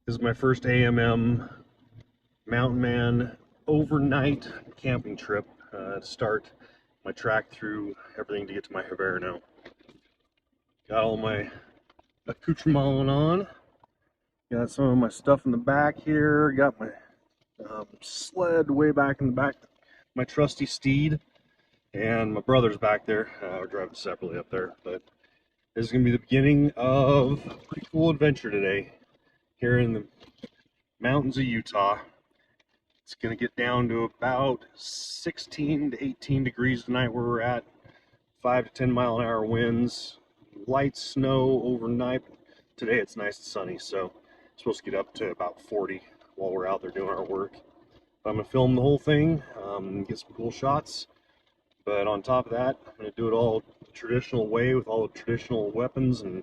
This is my first AMM Mountain Man overnight camping trip to start my track through everything to get to my Hiberno. Got all my accoutrement on. Got some of my stuff in the back here. Got my sled way back in the back. My trusty steed. And my brother's back there. We're driving separately up there. But this is going to be the beginning of a pretty cool adventure today here in the mountains of Utah. It's going to get down to about 16 to 18 degrees tonight where we're at. 5 to 10 mile an hour winds. Light snow overnight. Today it's nice and sunny, so it's supposed to get up to about 40 while we're out there doing our work. But I'm going to film the whole thing, get some cool shots. But on top of that, I'm going to do it all the traditional way with all the traditional weapons and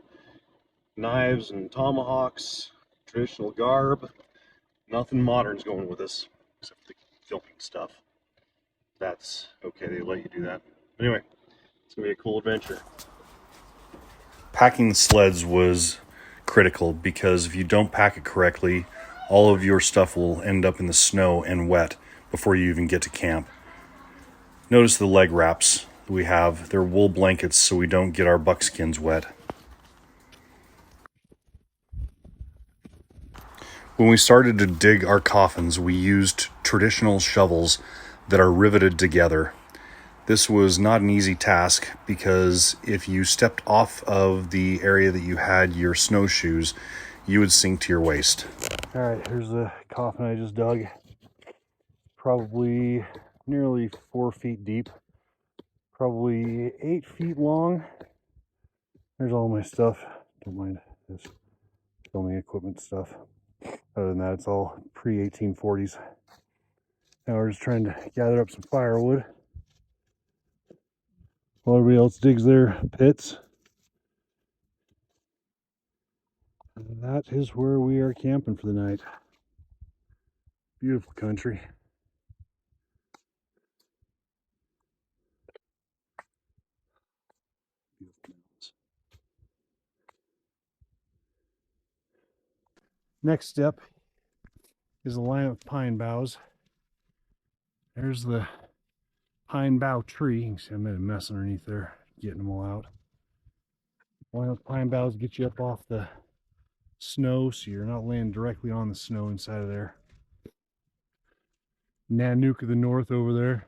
knives and tomahawks, traditional garb. Nothing modern's going with us, except for the filming stuff. That's okay, they let you do that. Anyway, it's going to be a cool adventure. Packing the sleds was critical because if you don't pack it correctly, all of your stuff will end up in the snow and wet before you even get to camp. Notice the leg wraps we have. They're wool blankets so we don't get our buckskins wet. When we started to dig our coffins, we used traditional shovels that are riveted together. This was not an easy task because if you stepped off of the area that you had your snowshoes, you would sink to your waist. All right, here's the coffin I just dug. Probably nearly 4 feet deep, probably 8 feet long. There's all my stuff. Don't mind this filming equipment stuff. Other than that, it's all pre-1840s. Now we're just trying to gather up some firewood while everybody else digs their pits. And that is where we are camping for the night. Beautiful country. Beautiful mountains. Next step is a line of pine boughs. There's the pine bough tree. You can see I made a mess underneath there, getting them all out. Line of pine boughs get you up off the snow so you're not laying directly on the snow inside of there. Nanook of the North over there.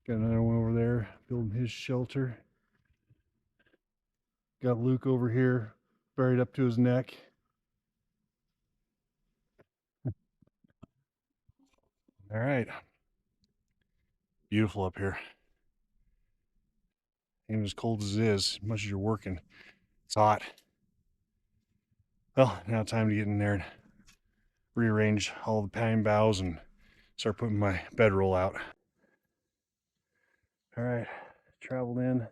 Got another one over there building his shelter. Got Luke over here buried up to his neck. All right. Beautiful up here. Even as cold as it is, as much as you're working, it's hot. Well, now time to get in there and rearrange all the pine boughs and start putting my bedroll out. All right, traveled in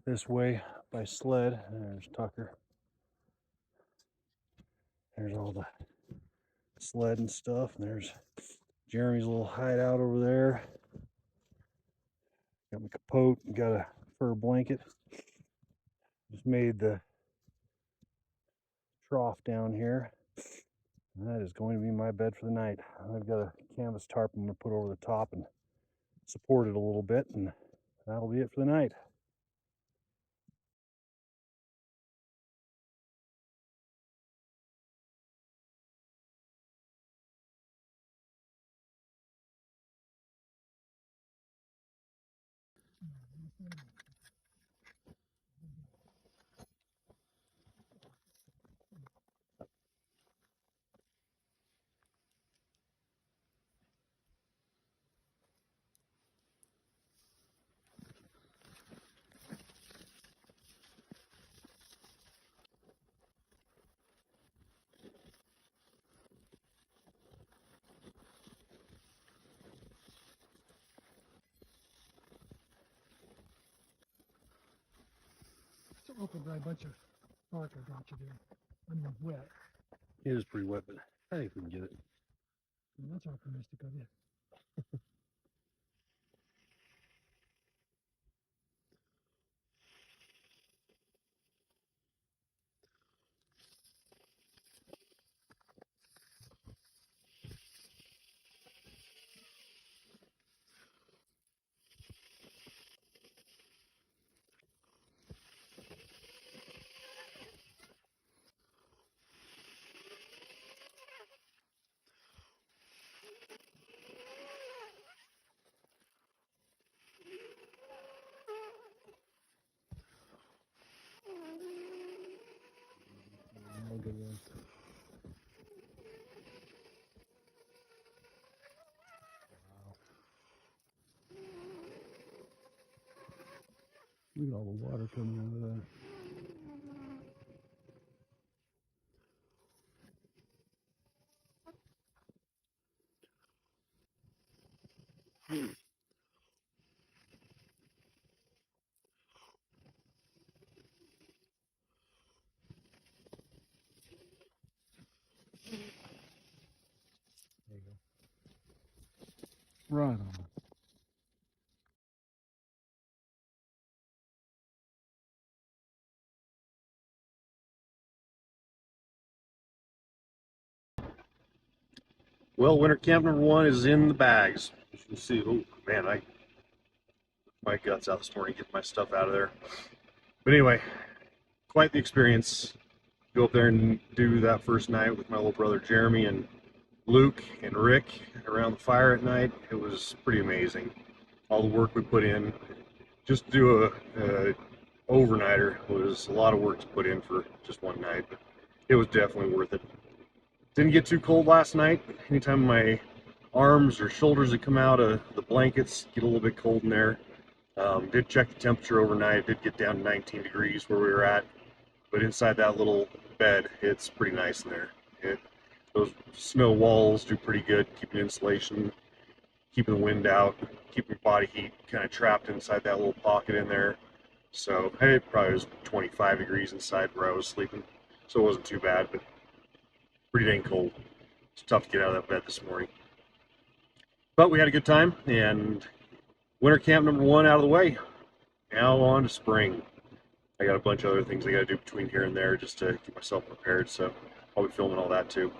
this way by sled. There's Tucker. There's all the sled and stuff. And there's Jeremy's little hideout over there. Got my capote, got a fur blanket. Just made the trough down here. That is going to be my bed for the night. I've got a canvas tarp I'm going to put over the top and support it a little bit, and that'll be it for the night. It's an open dry bunch of bark I got you there. I mean, wet. It is pretty wet, but I think we can get it. Well, that's optimistic of you. good one. Look at all the water coming out of that. There you go. Right on. Well, winter camp number one is in the bags. As you can see, oh man, I my guts out this morning getting my stuff out of there. But anyway, quite the experience. Go up there and do that first night with my little brother Jeremy and Luke and Rick around the fire at night. It was pretty amazing. All the work we put in. Just to do a overnighter was a lot of work to put in for just one night, but it was definitely worth it. Didn't get too cold last night. Anytime my arms or shoulders would come out of the blankets, get a little bit cold in there. Did check the temperature overnight. It did get down to 19 degrees where we were at, but inside that little bed, it's pretty nice in there. Those snow walls do pretty good, keeping insulation, keeping the wind out, keeping body heat kind of trapped inside that little pocket in there. So it probably was 25 degrees inside where I was sleeping, so it wasn't too bad, but pretty dang cold. It's tough to get out of that bed this morning. But we had a good time, and winter camp number one out of the way. Now on to spring. I got a bunch of other things I got to do between here and there just to keep myself prepared, so I'll be filming all that too.